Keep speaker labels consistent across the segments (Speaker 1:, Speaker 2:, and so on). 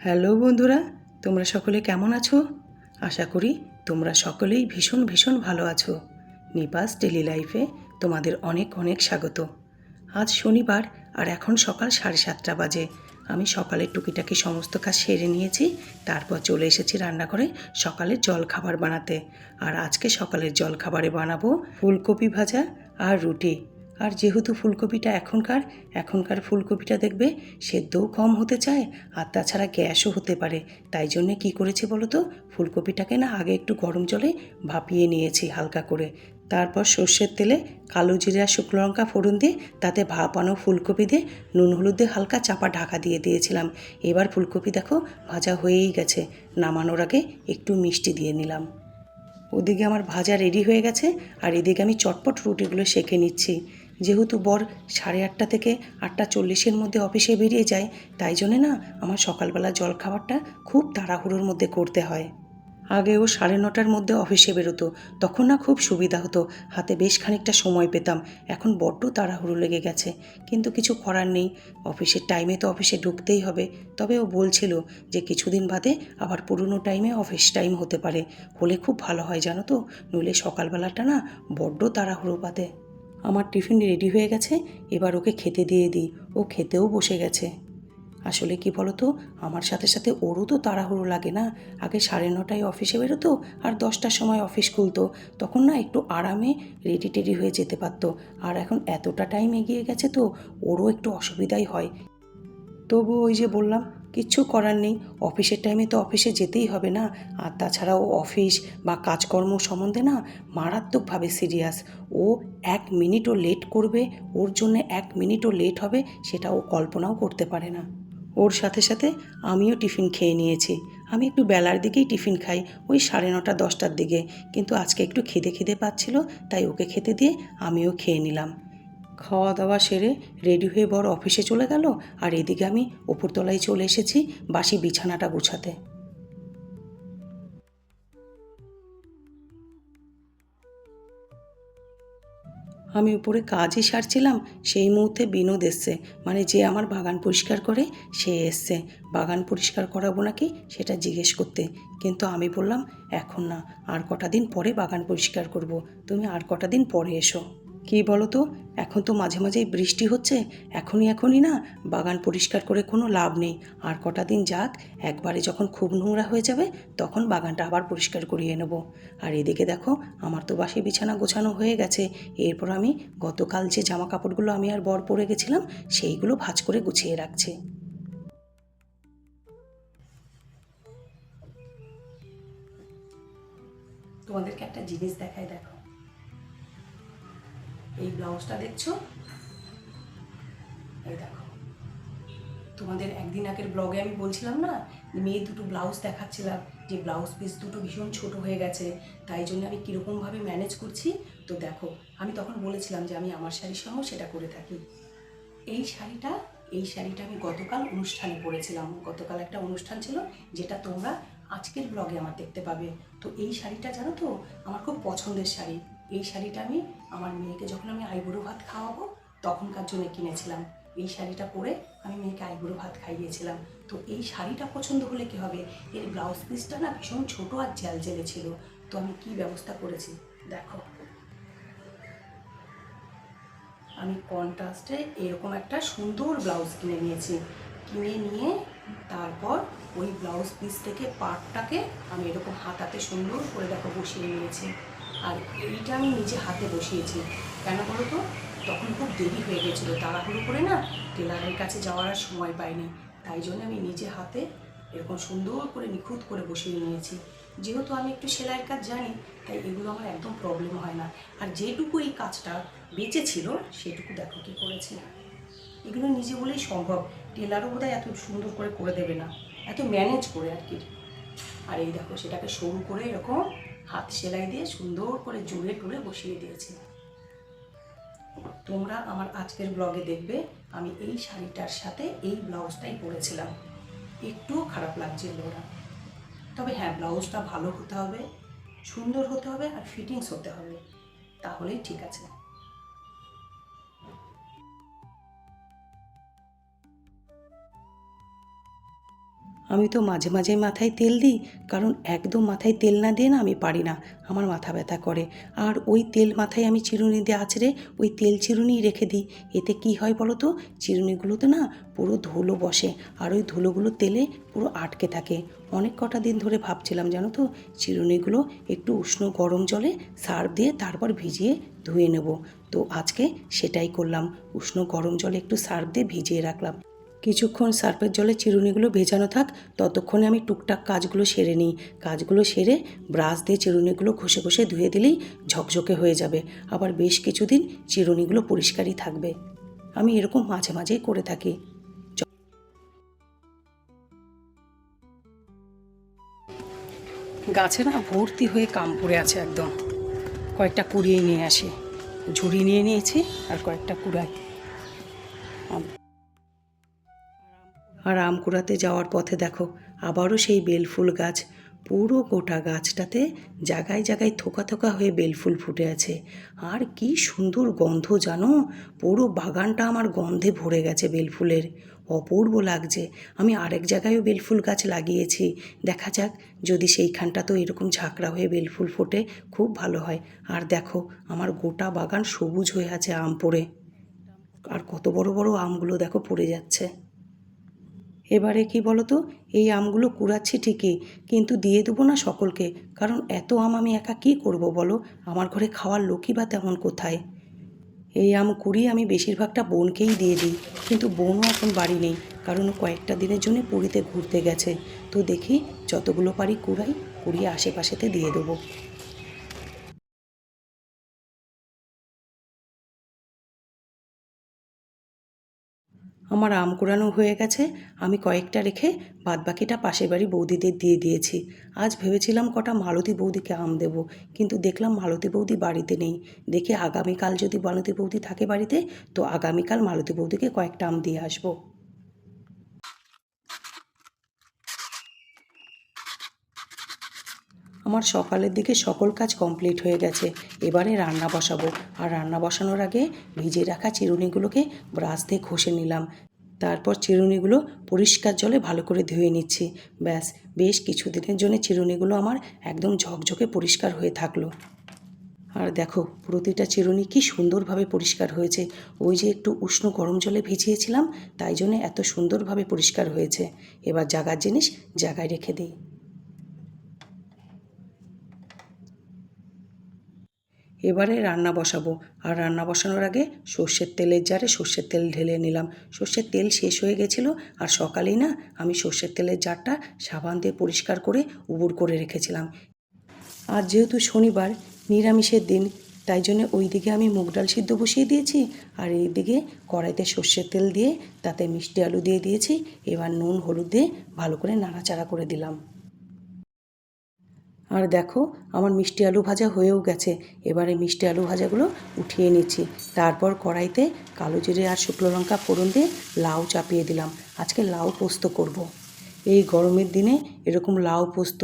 Speaker 1: Hello বন্ধুরা, তোমরা সকলে কেমন আছো? আশা করি তোমরা সকলেই ভীষণ ভীষণ ভালো আছো। নিপাস ডেলি লাইফে তোমাদের অনেক অনেক স্বাগত। আজ শনিবার আর এখন সকাল 7:30 বাজে। আমি সকালের টুকিটাকি সমস্ত কাজ সেরে নিয়েছি, তারপর চলে এসেছি রান্নাঘরে সকালের জলখাবার বানাতে। আর আজকে সকালের জলখাবারে বানাবো ফুলকপি ভাজা আর রুটি। আর যেহেতু ফুলকপিটা এখনকার ফুলকপিটা দেখবে সেদ্ধও কম হতে চায়, আর তাছাড়া গ্যাসও হতে পারে। তাই জন্যে কী করেছি বলো তো, ফুলকপিটাকে না আগে একটু গরম জলে ভাপিয়ে নিয়েছি হালকা করে। তারপর সর্ষের তেলে কালো জিরা শুকনো লঙ্কা ফোড়ন দিয়ে তাতে ভাপানো ফুলকপি দিয়ে নুন হলুদ দিয়ে হালকা চাপা ঢাকা দিয়ে দিয়েছিলাম। এবার ফুলকপি দেখো ভাজা হয়েই গেছে। নামানোর আগে একটু মিষ্টি দিয়ে নিলাম। ওদিকে আমার ভাজা রেডি হয়ে গেছে, আর এদিকে আমি চটপট রুটিগুলো সেঁকে নিচ্ছি। যেহেতু বর 8:30 থেকে 8:40-এর মধ্যে অফিসে বেরিয়ে যায়, তাই জন্যে না আমার সকালবেলা জলখাবারটা খুব তাড়াহুড়োর মধ্যে করতে হয়। আগে ও 9:30-টার মধ্যে অফিসে বেরোতো, তখন না খুব সুবিধা হতো, হাতে বেশ খানিকটা সময় পেতাম। এখন বড্ড তাড়াহুড়ো লেগে গেছে, কিন্তু কিছু করার নেই। অফিসের টাইমে তো অফিসে ঢুকতেই হবে। তবে ও বলছিল যে কিছুদিন বাদে আবার পুরনো টাইমে অফিস টাইম হতে পারে, হলে খুব ভালো হয় জানো তো, নইলে সকালবেলাটা না বড্ড তাড়াহুড়ো পাতে। আমার টিফিন রেডি হয়ে গেছে, এবার ওকে খেতে দিয়ে দিই। ও খেতেও বসে গেছে। আসলে কি বলো তো, আমার সাথে সাথে ওরও তো তাড়াহুড়ো লাগে না। আগে 9:30টায় অফিসে বেরোতো আর 10টার সময় অফিস খুলতো, তখন না একটু আরামে রেডি টেডি হয়ে যেতে পারতো। আর এখন এতটা টাইম এগিয়ে গেছে তো ওরও একটু অসুবিধাই হয়। তবু ওই যে বললাম, কিচ্ছু করার নেই, অফিসের টাইমে তো অফিসে যেতেই হবে না। আর তাছাড়াও অফিস বা কাজকর্ম সম্বন্ধে না মারাত্মকভাবে সিরিয়াস। ও 1 মিনিটও লেট করবে, ওর জন্য 1 মিনিটও লেট হবে, সেটা ও কল্পনাও করতে পারে না। ওর সাথে সাথে আমিও টিফিন খেয়ে নিয়েছি। আমি একটু বেলার দিকেই টিফিন খাই, ওই 9:30 10টার দিকে। কিন্তু আজকে একটু খিদে খিদে পাচ্ছিল, তাই ওকে খেতে দিয়ে আমিও খেয়ে নিলাম। খাওয়া দাওয়া সেরে রেডি হয়ে বর অফিসে চলে গেল, আর এদিকে আমি ওপরতলায় চলে এসেছি বাসি বিছানাটা গোছাতে। আমি উপরে কাজই সারছিলাম, সেই মুহূর্তে বিনোদ এসছে, মানে যে আমার বাগান পরিষ্কার করে সে এসছে বাগান পরিষ্কার করাবো নাকি সেটা জিজ্ঞেস করতে। কিন্তু আমি বললাম এখন না, আর কটা দিন পরে বাগান পরিষ্কার করব, তুমি আর কটা দিন পরে এসো। কী বলো তো, এখন তো মাঝে মাঝেই বৃষ্টি হচ্ছে, এখনই না বাগান পরিষ্কার করে কোনো লাভ নেই। আর কটা দিন যাক, একবারে যখন খুব নোংরা হয়ে যাবে তখন বাগানটা আবার পরিষ্কার করিয়ে নেব। আর এদিকে দেখো, আমার তো বাসি বিছানা গোছানো হয়ে গেছে। এরপর আমি গতকাল যে জামা কাপড়গুলো আমি আর বর পরে গেছিলাম সেইগুলো ভাঁজ করে গুছিয়ে রাখছি। তোমাদেরকে একটা জিনিস দেখাই, দেখো এই ব্লাউজটা দেখছো, এই দেখো। তোমাদের একদিন আগের ব্লগে আমি বলছিলাম না, মেয়ে দুটো ব্লাউজ দেখাচ্ছিলাম, যে ব্লাউজ পিস দুটো ভীষণ ছোট হয়ে গেছে, তাই জন্য আমি কীরকমভাবে ম্যানেজ করছি। তো দেখো, আমি তখন বলেছিলাম যে আমি আমার শাড়ির সঙ্গেও সেটা করে থাকি। এই শাড়িটা এই শাড়িটা আমি গতকাল অনুষ্ঠানে পরেছিলাম। গতকাল একটা অনুষ্ঠান ছিল, যেটা তোমরা আজকের ব্লগে আমার দেখতে পাবে। তো এই শাড়িটা জানো তো, আমার খুব পছন্দের শাড়ি। এই শাড়িটা আমি আমার মেয়েকে যখন আমি আইবুড়ো ভাত খাওয়াবো তখনকার জন্য কিনেছিলাম। এই শাড়িটা পরে আমি মেয়েকে আইবুড়ো ভাত খাইয়েছিলাম। তো এই শাড়িটা পছন্দ হলে কি হবে, এর ব্লাউজ পিসটা না ভীষণ ছোটো আর জ্যালজ্যালে ছিল। তো আমি কি ব্যবস্থা করেছি দেখো, আমি কন্ট্রাস্টে এরকম একটা সুন্দর ব্লাউজ কিনে নিয়েছি। কিনে নিয়ে তারপর ওই ব্লাউজ পিস থেকে পার্টটাকে আমি এরকম হাতাতে সুন্দর করে দেখো বসিয়ে নিয়েছি। আর এইটা আমি নিজে হাতে বসিয়েছি। কেন বলো তো, তখন খুব দেরি হয়ে গেছিলো, তাড়াহুড়ো করে না টেলারের কাছে যাওয়ার আর সময় পাইনি। তাই জন্য আমি নিজে হাতে এরকম সুন্দর করে নিখুঁত করে বসিয়ে নিয়েছি। যেহেতু আমি একটু সেলাইয়ের কাজ জানি, তাই এগুলো আমার একদম প্রবলেম হয় না। আর যেটুকু এই কাজটা বেঁচে ছিল সেটুকু দেখো কী করেছি। এগুলো নিজে বলেই সম্ভব, টেলারও বোধহয় এত সুন্দর করে করে দেবে না, এত ম্যানেজ করে আর কি। আর এই দেখো, সেটাকে সরু করে এরকম হাত সেলাই দিয়ে সুন্দর করে জুড়ে টুড়ে বসিয়ে দিয়েছি। তোমরা আমার আজকের ব্লগে দেখবে আমি এই শাড়িটার সাথে এই ব্লাউজটাই পরেছিলাম। একটুও খারাপ লাগছিল না। তবে হ্যাঁ, ব্লাউজটা ভালো হতে হবে, সুন্দর হতে হবে, আর ফিটিংস হতে হবে, তাহলেই ঠিক আছে। আমি তো মাঝে মাঝে মাথায় তেল দিই, কারণ একদম মাথায় তেল না দিয়ে না আমি পারি না, আমার মাথা ব্যথা করে। আর ওই তেল মাথায় আমি চিরুনি দিয়ে আঁচড়ে ওই তেল চিরুনিই রেখে দিই। এতে কি হয় বলো তো, চিরুনিগুলোতে না পুরো ধুলো বসে, আর ওই ধুলোগুলো তেলে পুরো আটকে থাকে। অনেক কটা দিন ধরে ভাবছিলাম জানো তো, চিরুনিগুলো একটু উষ্ণ গরম জলে সার্ফ দিয়ে তারপর ভিজিয়ে ধুয়ে নেব। তো আজকে সেটাই করলাম, উষ্ণ গরম জলে একটু সার্ফ দিয়ে ভিজিয়ে রাখলাম। কিছুক্ষণ সার্ফের জলে চিরুনিগুলো ভেজানো থাক, ততক্ষণে আমি টুকটাক কাজগুলো সেরে নিই। কাজগুলো সেরে ব্রাশ দিয়ে চিরুনিগুলো ঘষে ঘষে ধুয়ে দিলেই ঝকঝকে হয়ে যাবে। আবার বেশ কিছুদিন চিরুনিগুলো পরিষ্কারই থাকবে। আমি এরকম মাঝে মাঝেই করে থাকি। গাছে না ভর্তি হয়ে কাম পড়ে আছে একদম। কয়েকটা কুড়িয়ে নিয়ে আসি, ঝুড়ি নিয়ে নিয়েছি আর কয়েকটা কুড়াই। আর আম কুড়াতে যাওয়ার পথে দেখো আবারও সেই বেলফুল গাছ, পুরো গোটা গাছটাতে জায়গায় জায়গায় থোকা থোকা হয়ে বেলফুল ফুটে আছে। আর কি সুন্দর গন্ধ জানো, পুরো বাগানটা আমার গন্ধে ভরে গেছে বেলফুলের, অপূর্ব লাগছে। আমি আরেক জায়গায়ও বেলফুল গাছ লাগিয়েছি, দেখা যাক যদি সেইখানটাতেও এরকম ঝাঁকড়া হয়ে বেলফুল ফোটে, খুব ভালো হয়। আর দেখো আমার গোটা বাগান সবুজ হয়ে আছে আম পড়ে, আর কত বড় বড় আমগুলো দেখো পড়ে যাচ্ছে। এবারে কি বলো তো, এই আমগুলো কুড়াচ্ছি ঠিকই, কিন্তু দিয়ে দেবো না সকলকে, কারণ এত আম আমি একা কী করব বলো, আমার ঘরে খাওয়ার লোকই বা তেমন কোথায়। এই আম কুড়িয়ে আমি বেশিরভাগটা বোনকেই দিয়ে দিই, কিন্তু বোনও এখন বাড়ি নেই, কারণ ও কয়েকটা দিনের জন্য পুরীতে ঘুরতে গেছে। তো দেখি যতগুলো পারি কুড়াই, কুড়িয়ে আশেপাশেতে দিয়ে দেবো। আমার আম কুড়ানো হয়ে গেছে, আমি কয়েকটা রেখে বাদবাকিটা পাশের বাড়ি বৌদিদের দিয়ে দিয়েছি। আজ ভেবেছিলাম কটা মালতী বৌদিকে আম দেব, কিন্তু দেখলাম মালতী বৌদি বাড়িতে নেই। দেখি আগামীকাল যদি মালতী বৌদি থাকে বাড়িতে, তো আগামীকাল মালতী বৌদিকে কয়েকটা আম দিয়ে আসবো। আমার সকালের দিকে সকল কাজ কমপ্লিট হয়ে গেছে, এবারে রান্না বসাবো। আর রান্না বসানোর আগে ভিজিয়ে রাখা চিরুনিগুলোকে ব্রাশ দিয়ে ঘষে নিলাম। তারপর চিরুনিগুলো পরিষ্কার জলে ভালো করে ধুয়ে নিচ্ছি। ব্যাস, বেশ কিছুদিনের জন্য চিরুনিগুলো আমার একদম ঝকঝকে পরিষ্কার হয়ে থাকলো। আর দেখো প্রতিটা চিরুনি কি সুন্দরভাবে পরিষ্কার হয়েছে, ওই যে একটু উষ্ণ গরম জলে ভিজিয়েছিলাম, তাই জন্য এত সুন্দরভাবে পরিষ্কার হয়েছে। এবার জাগার জিনিস জায়গায় রেখে দিই। এবারে রান্না বসাবো, আর রান্না বসানোর আগে সর্ষের তেলের জারে সর্ষের তেল ঢেলে নিলাম। সর্ষের তেল শেষ হয়ে গেছিলো, আর সকালেই না আমি সর্ষের তেলের জারটা সাবান দিয়ে পরিষ্কার করে উবুড় করে রেখেছিলাম। আর যেহেতু শনিবার, নিরামিষের দিন, তাই জন্য ওই দিকে আমি মুগ ডাল সিদ্ধ বসিয়ে দিয়েছি, আর এই দিকে কড়াইতে সর্ষের তেল দিয়ে তাতে মিষ্টি আলু দিয়ে দিয়েছি। এবার নুন হলুদ দিয়ে ভালো করে নাড়াচাড়া করে দিলাম। আর দেখো আমার মিষ্টি আলু ভাজা হয়েও গেছে। এবারে মিষ্টি আলু ভাজাগুলো উঠিয়ে নিচ্ছি। তারপর কড়াইতে কালো জিরে আর শুকনো লঙ্কা ফোড়ন দিয়ে লাউ চাপিয়ে দিলাম। আজকে লাউ পোস্ত করব। এই গরমের দিনে এরকম লাউ পোস্ত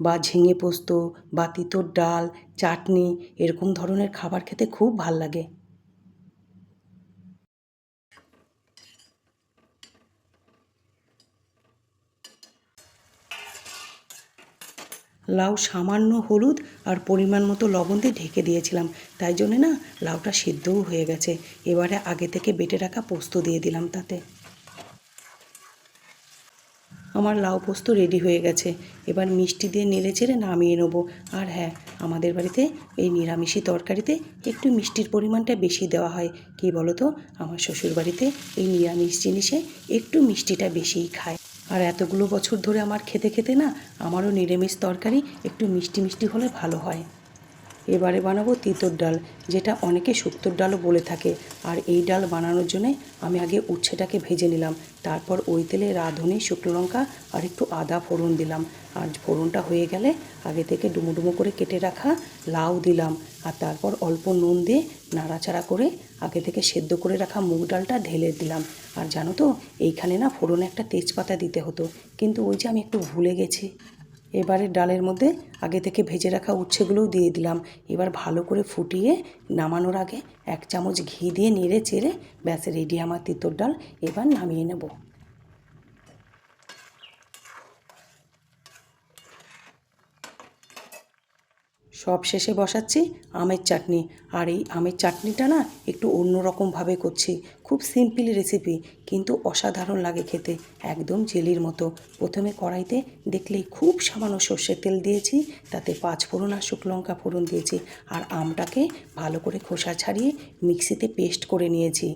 Speaker 1: বা ঝিঙে পোস্ত বা তিঁতর ডাল, চাটনি, এরকম ধরনের খাবার খেতে খুব ভাল লাগে। লাউ সামান্য হলুদ আর পরিমাণ মতো লবণ দিয়ে ঢেকে দিয়েছিলাম, তাই জন্যে না লাউটা সিদ্ধও হয়ে গেছে। এবারে আগে থেকে বেটে রাখা পোস্ত দিয়ে দিলাম তাতে। আমার লাউ পোস্ত রেডি হয়ে গেছে। এবার মিষ্টি দিয়ে নেড়ে চেড়ে নামিয়ে নেব। আর হ্যাঁ, আমাদের বাড়িতে এই নিরামিষি তরকারিতে একটু মিষ্টির পরিমাণটা বেশি দেওয়া হয়। কী বলো তো, আমার শ্বশুরবাড়িতে এই নিরামিষ জিনিসে একটু মিষ্টিটা বেশিই খায়। আর এতগুলো বছর ধরে আমার খেতে খেতে না আমারও নিরামিষ তরকারি একটু মিষ্টি মিষ্টি হলে ভালো হয়। এবারে বানাবো তিঁতর ডাল, যেটা অনেকে শুক্তোর ডালও বলে থাকে। আর এই ডাল বানানোর জন্যে আমি আগে উচ্ছেটাকে ভেজে নিলাম, তারপর ওই তেলে রাঁধুনি, শুকনো লঙ্কা আর একটু আদা ফোড়ন দিলাম। আর ফোড়নটা হয়ে গেলে আগে থেকে ডুমো ডুমো করে কেটে রাখা লাউ দিলাম, আর তারপর অল্প নুন দিয়ে নাড়াচাড়া করে আগে থেকে সেদ্ধ করে রাখা মুগ ডালটা ঢেলে দিলাম। আর জানো তো, এইখানে না ফোড়নে একটা তেজপাতা দিতে হতো, কিন্তু ওই যে আমি একটু ভুলে গেছি। এবারে ডালের মধ্যে আগে থেকে ভেজে রাখা উচ্ছেগুলোও দিয়ে দিলাম। এবার ভালো করে ফুটিয়ে নামানোর আগে 1 চামচ ঘি দিয়ে নেড়ে চেড়ে ব্যাস রেডি আমার তিঁতর ডাল। এবার নামিয়ে নেব। সব শেষে বসাচ্ছি আমের চাটনি। আর এই আমের চাটনিটা না একটু অন্য রকমভাবে করছি। খুব সিম্পল রেসিপি, কিন্তু অসাধারণ লাগে খেতে, একদম জেলির মতো। প্রথমে কড়াইতে দেখলেই খুব সামান্য সর্ষের তেল দিয়েছি, তাতে 5 ফোড়ন আর শুকনো লঙ্কা ফোড়ন দিয়েছি। আর আমটাকে ভালো করে খোসা ছাড়িয়ে মিক্সিতে পেস্ট করে নিয়েছি।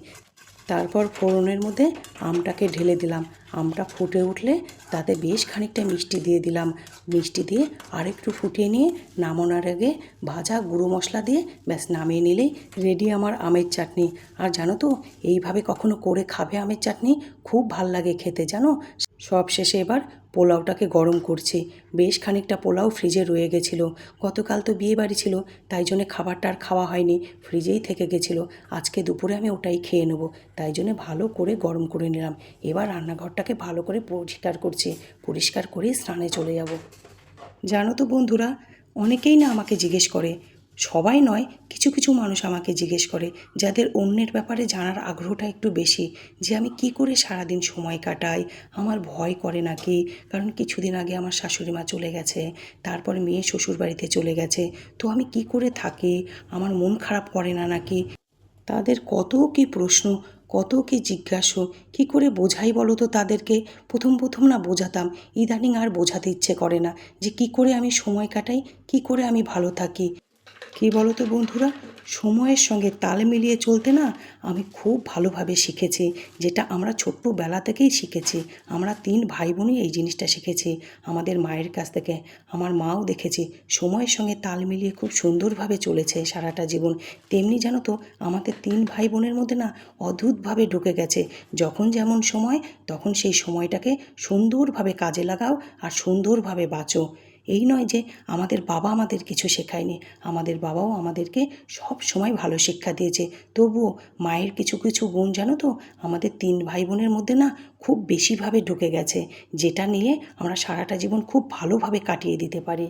Speaker 1: তারপর ফোড়নের মধ্যে আমটাকে ঢেলে দিলাম। আমটা ফুটে উঠলে তাতে বেশ খানিকটা মিষ্টি দিয়ে দিলাম। মিষ্টি দিয়ে আরেকটু ফুটিয়ে নিয়ে নামানোর আগে ভাজা গুঁড়ো মশলা দিয়ে ব্যাস নামিয়ে নিলেই রেডি আমার আমের চাটনি। আর জানো তো, এইভাবে কখনো করে খাবে আমের চাটনি, খুব ভাল লাগে খেতে জানো। সব শেষে এবার পোলাওটাকে গরম করছি। বেশ খানিকটা পোলাও ফ্রিজে রয়ে গেছিলো। গতকাল তো বিয়ে বাড়ি ছিল, তাই জন্যে খাবারটা আর খাওয়া হয়নি, ফ্রিজেই থেকে গেছিলো। আজকে দুপুরে আমি ওটাই খেয়ে নেবো, তাই জন্যে ভালো করে গরম করে নিলাম। এবার রান্নাঘরটাকে ভালো করে পরিষ্কার করছি। পরিষ্কার করে স্নানে চলে যাব। জানো তো বন্ধুরা, অনেকেই না আমাকে জিজ্ঞেস করে, সবাই নয়, কিছু কিছু মানুষ আমাকে জিজ্ঞেস করে, যাদের অন্যের ব্যাপারে জানার আগ্রহটা একটু বেশি, যে আমি কি করে সারাদিন সময় কাটাই, আমার ভয় করে নাকি। কারণ কিছুদিন আগে আমার শাশুড়ি মা চলে গেছে, তারপর মেয়ে শ্বশুর বাড়িতে চলে গেছে, তো আমি কি করে থাকি, আমার মন খারাপ করে না নাকি। তাদের কত কী প্রশ্ন, কত কী জিজ্ঞাসা, কী করে বোঝাই বলো তো তাদেরকে। প্রথম প্রথম না বোঝাতাম, ইদানিং আর বোঝাতে ইচ্ছে করে না, যে কি করে আমি সময় কাটাই, কি করে আমি ভালো থাকি। কী বলো তো বন্ধুরা, সময়ের সঙ্গে তাল মিলিয়ে চলতে না আমি খুব ভালোভাবে শিখেছি, যেটা আমরা ছোট্টবেলা থেকেই শিখেছি। আমরা 3 ভাই বোনই এই জিনিসটা শিখেছি আমাদের মায়ের কাছ থেকে। আমার মাও দেখেছি সময়ের সঙ্গে তাল মিলিয়ে খুব সুন্দরভাবে চলেছে সারাটা জীবন। তেমনি জানো তো, আমাদের 3 ভাই বোনের মধ্যে না অদ্ভুতভাবে ঢুকে গেছে, যখন যেমন সময় তখন সেই সময়টাকে সুন্দরভাবে কাজে লাগাও আর সুন্দরভাবে বাঁচো। এই নয় যে আমাদের বাবা আমাদের কিছু শেখায়নি, আমাদের বাবাও আমাদেরকে সব সময় ভালো শিক্ষা দিয়েছে। তবুও মায়ের কিছু কিছু গুণ জানো তো, আমাদের 3 ভাই বোনের মধ্যে না খুব বেশিভাবে ঢুকে গেছে, যেটা নিয়ে আমরা সারাটা জীবন খুব ভালোভাবে কাটিয়ে দিতে পারি।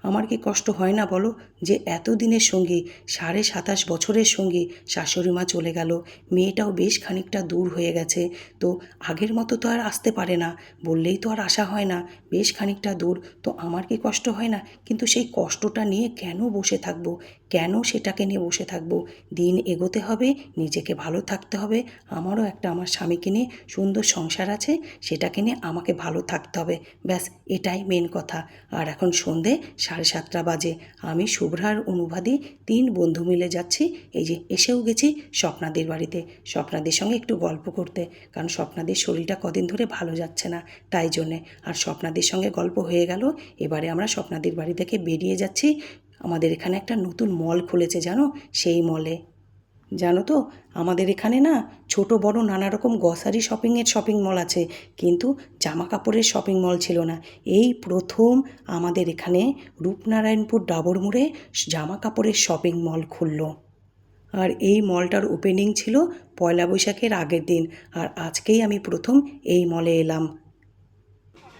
Speaker 1: আমার কি কষ্ট হয় না বলো, যে এত দিনের সঙ্গী, 27.5 বছরের সঙ্গী শাশুড়ি মা চলে গেল, মেয়েটাও বেশ খানিকটা দূর হয়ে গেছে। তো আগের মতো তো আর আসতে পারে না, বললেই তো আর আসা হয় না, বেশ খানিকটা দূর। তো আমার কি কষ্ট হয় না, কিন্তু সেই কষ্টটা নিয়ে কেন বসে থাকবো, কেন সেটাকে নিয়ে বসে থাকবো। দিন এগোতে হবে, নিজেকে ভালো থাকতে হবে। আমারও একটা আমার স্বামীকে নিয়ে সুন্দর সংসার আছে, সেটাকে নিয়ে আমাকে ভালো থাকতে হবে, ব্যাস এটাই মেন কথা। আর এখন সন্ধে 7:30 বাজে, আমি শুভ্রার অনুবাদী 3 বন্ধু মিলে যাচ্ছি। এই যে এসেও গেছি স্বপ্নাদের বাড়িতে, স্বপ্নাদের সঙ্গে একটু গল্প করতে, কারণ স্বপ্নাদের শরীরটা কদিন ধরে ভালো যাচ্ছে না, তাই জন্যে। আর স্বপ্নাদের সঙ্গে গল্প হয়ে গেল, এবারে আমরা স্বপ্নাদের বাড়ি থেকে বেরিয়ে যাচ্ছি। আমাদের এখানে একটা নতুন মল খুলেছে জানো, সেই মলে। জানো তো, আমাদের এখানে না ছোট বড় নানা রকম গ্রসারি শপিং মল আছে, কিন্তু জামা কাপড়ের শপিং মল ছিল না। এই প্রথম আমাদের এখানে রূপনারায়ণপুর ডাবর মোড়ে জামা কাপড়ের শপিং মল খুললো। আর এই মলটার ওপেনিং ছিল পয়লা বৈশাখের আগের দিন। আর আজকেই আমি প্রথম এই মলে এলাম।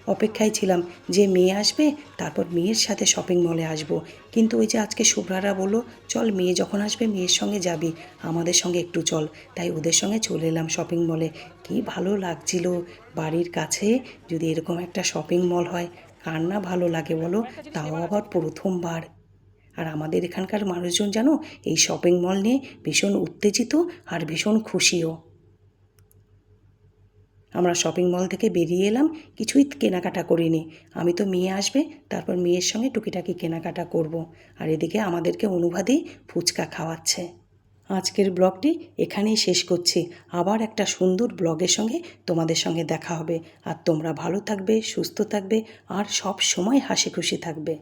Speaker 1: অপেক্ষায় ছিলাম যে মেয়ে আসবে, তারপর মেয়ের সাথে শপিং মলে আসব। কিন্তু ওই যে আজকে শুভ্রারা বললো, চল মেয়ে যখন আসবে মেয়ের সঙ্গে যাবি, আমাদের সঙ্গে একটু চল। তাই ওদের সঙ্গে চলে এলাম শপিং মলে। কী ভালো লাগছিল, বাড়ির কাছে যদি এরকম একটা শপিং মল হয়, কার না ভালো লাগে বলো, তাও আবার প্রথমবার। আর আমাদের এখানকার মানুষজন জানো, এই শপিং মল নিয়ে ভীষণ উত্তেজিত আর ভীষণ খুশিও। আমরা শপিং মল থেকে বেরিয়ে এলাম, কিছুই কেনাকাটা করিনি। আমি তো মেয়ে আসবে, তারপর মেয়ের সঙ্গে টুকিটাকি কেনাকাটা করব। আর এদিকে আমাদেরকে অনুবাদেই ফুচকা খাওয়াচ্ছে। আজকের ব্লগটি এখানেই শেষ করছি। আবার একটা সুন্দর ব্লগের সঙ্গে তোমাদের সঙ্গে দেখা হবে। আর তোমরা ভালো থাকবে, সুস্থ থাকবে আর সব সময় হাসি খুশি থাকবে।